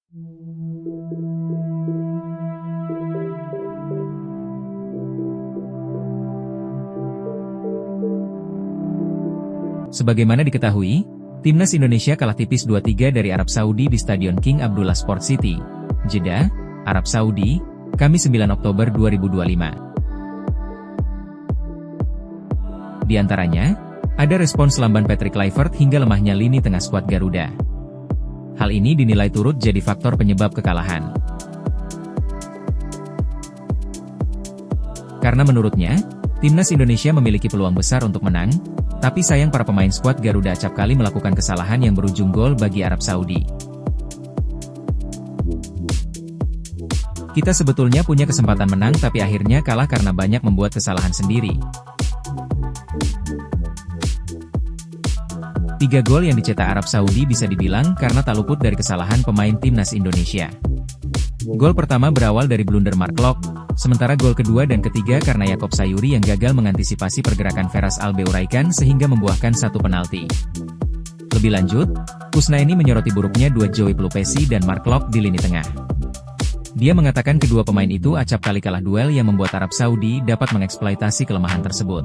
Sebagaimana diketahui, Timnas Indonesia kalah tipis 2-3 dari Arab Saudi di Stadion King Abdullah Sport City, Jeddah, Arab Saudi, Kamis 9 Oktober 2025. Di antaranya, ada respons lamban Patrick Kluivert hingga lemahnya lini tengah skuad Garuda. Hal ini dinilai turut jadi faktor penyebab kekalahan. Karena menurutnya, Timnas Indonesia memiliki peluang besar untuk menang, tapi sayang para pemain skuad Garuda acap kali melakukan kesalahan yang berujung gol bagi Arab Saudi. Kita sebetulnya punya kesempatan menang tapi akhirnya kalah karena banyak membuat kesalahan sendiri. 3 gol yang dicetak Arab Saudi bisa dibilang karena tak luput dari kesalahan pemain Timnas Indonesia. Gol pertama berawal dari blunder Mark Locke, sementara gol kedua dan ketiga karena Yaakob Sayuri yang gagal mengantisipasi pergerakan Feras Albeuraikan sehingga membuahkan 1 penalti. Lebih lanjut, Kusnaini menyoroti buruknya dua Joey Pelupesi dan Mark Locke di lini tengah. Dia mengatakan kedua pemain itu acap kali kalah duel yang membuat Arab Saudi dapat mengeksploitasi kelemahan tersebut.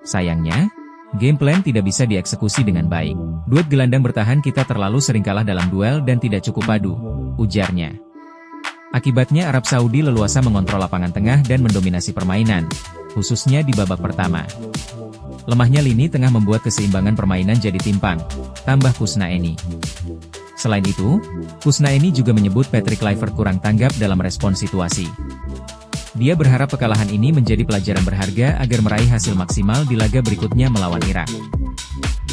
Sayangnya, game plan tidak bisa dieksekusi dengan baik. Duet gelandang bertahan kita terlalu sering kalah dalam duel dan tidak cukup padu, ujarnya. Akibatnya Arab Saudi leluasa mengontrol lapangan tengah dan mendominasi permainan, khususnya di babak pertama. Lemahnya lini tengah membuat keseimbangan permainan jadi timpang, tambah Kusnaini. Selain itu, Kusnaini juga menyebut Patrick Kluivert kurang tanggap dalam respon situasi. Dia berharap kekalahan ini menjadi pelajaran berharga agar meraih hasil maksimal di laga berikutnya melawan Irak.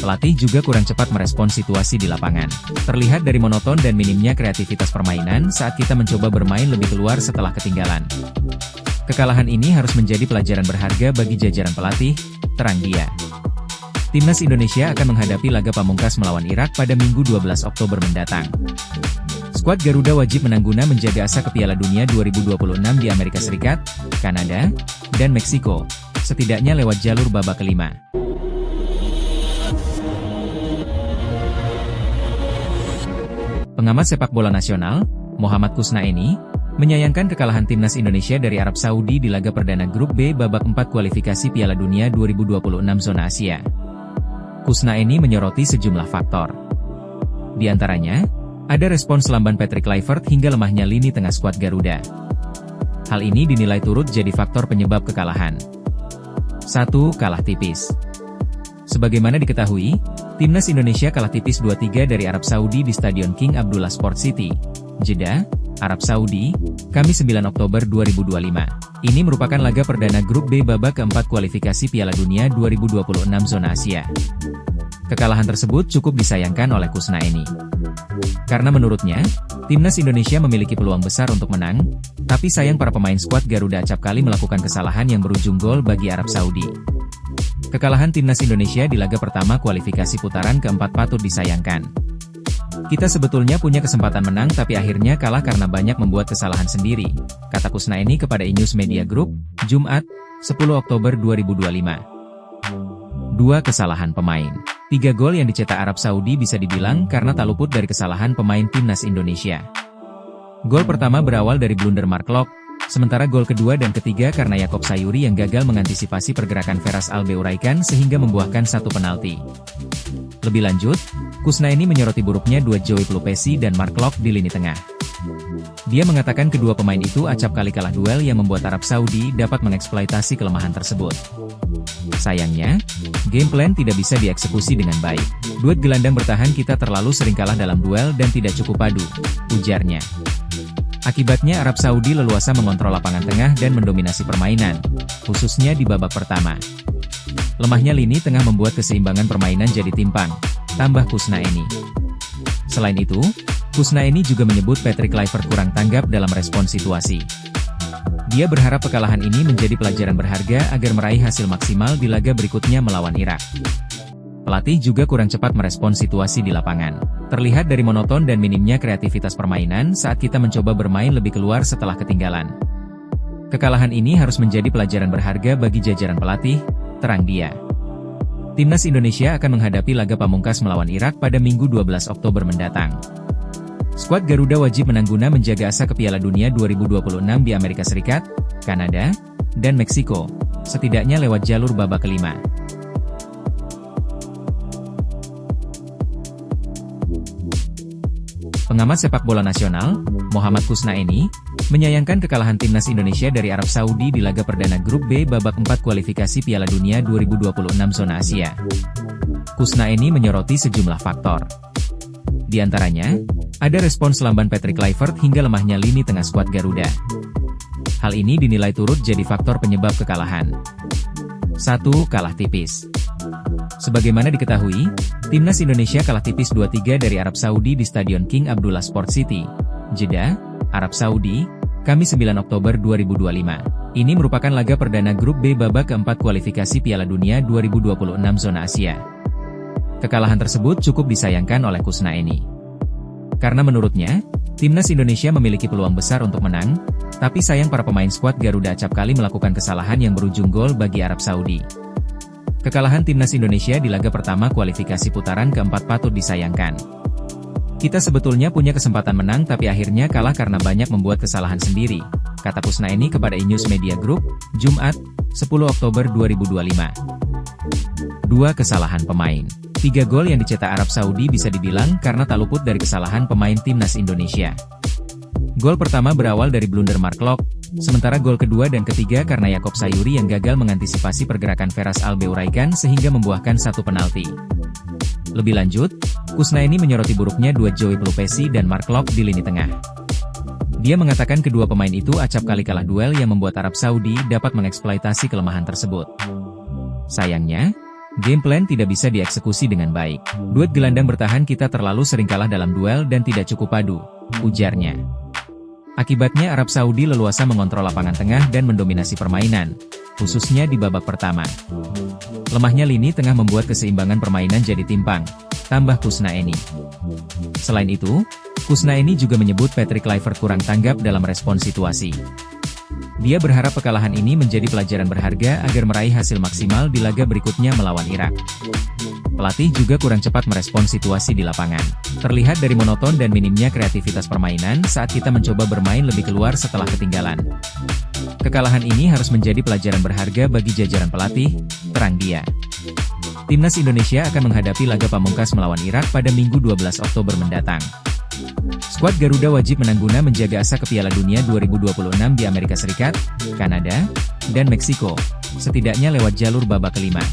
Pelatih juga kurang cepat merespon situasi di lapangan. Terlihat dari monoton dan minimnya kreativitas permainan saat kita mencoba bermain lebih keluar setelah ketinggalan. Kekalahan ini harus menjadi pelajaran berharga bagi jajaran pelatih, terang dia. Timnas Indonesia akan menghadapi laga pamungkas melawan Irak pada Minggu 12 Oktober mendatang. Skuad Garuda wajib menang guna menjaga asa ke Piala Dunia 2026 di Amerika Serikat, Kanada, dan Meksiko, setidaknya lewat jalur babak kelima. Pengamat sepak bola nasional, Muhammad Kusnaini, menyayangkan kekalahan Timnas Indonesia dari Arab Saudi di laga perdana Grup B babak 4 kualifikasi Piala Dunia 2026 zona Asia. Kusnaini menyoroti sejumlah faktor. Di antaranya, ada respons lamban Patrick Kluivert hingga lemahnya lini tengah skuad Garuda. Hal ini dinilai turut jadi faktor penyebab kekalahan. 1. Kalah tipis. Sebagaimana diketahui, Timnas Indonesia kalah tipis 2-3 dari Arab Saudi di Stadion King Abdullah Sport City, Jeddah, Arab Saudi, Kamis 9 Oktober 2025. Ini merupakan laga perdana Grup B babak keempat kualifikasi Piala Dunia 2026 zona Asia. Kekalahan tersebut cukup disayangkan oleh Kusnaini. Karena menurutnya, Timnas Indonesia memiliki peluang besar untuk menang, tapi sayang para pemain skuad Garuda acap kali melakukan kesalahan yang berujung gol bagi Arab Saudi. Kekalahan Timnas Indonesia di laga pertama kualifikasi putaran keempat patut disayangkan. Kita sebetulnya punya kesempatan menang tapi akhirnya kalah karena banyak membuat kesalahan sendiri, kata Kusnaini kepada iNews Media Group, Jumat, 10 Oktober 2025. 2. Kesalahan pemain. 3 gol yang dicetak Arab Saudi bisa dibilang karena tak luput dari kesalahan pemain Timnas Indonesia. Gol pertama berawal dari blunder Mark Locke, sementara gol kedua dan ketiga karena Yaakob Sayuri yang gagal mengantisipasi pergerakan Feras Albeuraikan sehingga membuahkan 1 penalti. Lebih lanjut, Kusnaini menyoroti buruknya dua Joey Pelupesi dan Mark Locke di lini tengah. Dia mengatakan kedua pemain itu acap kali kalah duel yang membuat Arab Saudi dapat mengeksploitasi kelemahan tersebut. Sayangnya, game plan tidak bisa dieksekusi dengan baik. Duet gelandang bertahan kita terlalu sering kalah dalam duel dan tidak cukup padu, ujarnya. Akibatnya Arab Saudi leluasa mengontrol lapangan tengah dan mendominasi permainan, khususnya di babak pertama. Lemahnya lini tengah membuat keseimbangan permainan jadi timpang, tambah Kusnaini. Selain itu, Kusnaini juga menyebut Patrick Kluivert kurang tanggap dalam respon situasi. Dia berharap kekalahan ini menjadi pelajaran berharga agar meraih hasil maksimal di laga berikutnya melawan Irak. Pelatih juga kurang cepat merespon situasi di lapangan. Terlihat dari monoton dan minimnya kreativitas permainan saat kita mencoba bermain lebih keluar setelah ketinggalan. Kekalahan ini harus menjadi pelajaran berharga bagi jajaran pelatih, terang dia. Timnas Indonesia akan menghadapi laga pamungkas melawan Irak pada Minggu 12 Oktober mendatang. Skuad Garuda wajib menang guna menjaga asa ke Piala Dunia 2026 di Amerika Serikat, Kanada, dan Meksiko, setidaknya lewat jalur babak kelima. Pengamat sepak bola nasional, Muhammad Kusnaini, menyayangkan kekalahan timnas Indonesia dari Arab Saudi di laga perdana Grup B babak 4 kualifikasi Piala Dunia 2026 zona Asia. Kusnaini menyoroti sejumlah faktor. Di antaranya, ada respons lamban Patrick Kluivert hingga lemahnya lini tengah skuad Garuda. Hal ini dinilai turut jadi faktor penyebab kekalahan. 1. Kalah tipis. Sebagaimana diketahui, timnas Indonesia kalah tipis 2-3 dari Arab Saudi di Stadion King Abdullah Sport City, Jeddah, Arab Saudi, Kamis 9 Oktober 2025. Ini merupakan laga perdana Grup B babak keempat kualifikasi Piala Dunia 2026 zona Asia. Kekalahan tersebut cukup disayangkan oleh Kusnaini. Karena menurutnya, timnas Indonesia memiliki peluang besar untuk menang, tapi sayang para pemain skuad Garuda acap kali melakukan kesalahan yang berujung gol bagi Arab Saudi. Kekalahan timnas Indonesia di laga pertama kualifikasi putaran keempat patut disayangkan. Kita sebetulnya punya kesempatan menang tapi akhirnya kalah karena banyak membuat kesalahan sendiri, kata Kusnaini kepada iNews Media Group, Jumat, 10 Oktober 2025. 2. Kesalahan pemain. 3 gol yang dicetak Arab Saudi bisa dibilang karena tak luput dari kesalahan pemain timnas Indonesia. Gol pertama berawal dari blunder Mark Locke, sementara gol kedua dan ketiga karena Yaakob Sayuri yang gagal mengantisipasi pergerakan Feras Albeuraikan sehingga membuahkan satu penalti. Lebih lanjut, Kusnaini menyoroti buruknya duet Joey Pelupesi dan Mark Locke di lini tengah. Dia mengatakan kedua pemain itu acap kali kalah duel yang membuat Arab Saudi dapat mengeksploitasi kelemahan tersebut. Sayangnya, game plan tidak bisa dieksekusi dengan baik. Duet gelandang bertahan kita terlalu sering kalah dalam duel dan tidak cukup padu, ujarnya. Akibatnya Arab Saudi leluasa mengontrol lapangan tengah dan mendominasi permainan, khususnya di babak pertama. Lemahnya lini tengah membuat keseimbangan permainan jadi timpang, tambah Kusnaini. Selain itu, Kusnaini juga menyebut Patrick Kluivert kurang tanggap dalam respons situasi. Dia berharap kekalahan ini menjadi pelajaran berharga agar meraih hasil maksimal di laga berikutnya melawan Irak. Pelatih juga kurang cepat merespons situasi di lapangan. Terlihat dari monoton dan minimnya kreativitas permainan saat kita mencoba bermain lebih keluar setelah ketinggalan. Kekalahan ini harus menjadi pelajaran berharga bagi jajaran pelatih, terang dia. Timnas Indonesia akan menghadapi laga pamungkas melawan Irak pada Minggu 12 Oktober mendatang. Skuad Garuda wajib menang guna menjaga asa ke Piala Dunia 2026 di Amerika Serikat, Kanada, dan Meksiko, setidaknya lewat jalur babak kelima.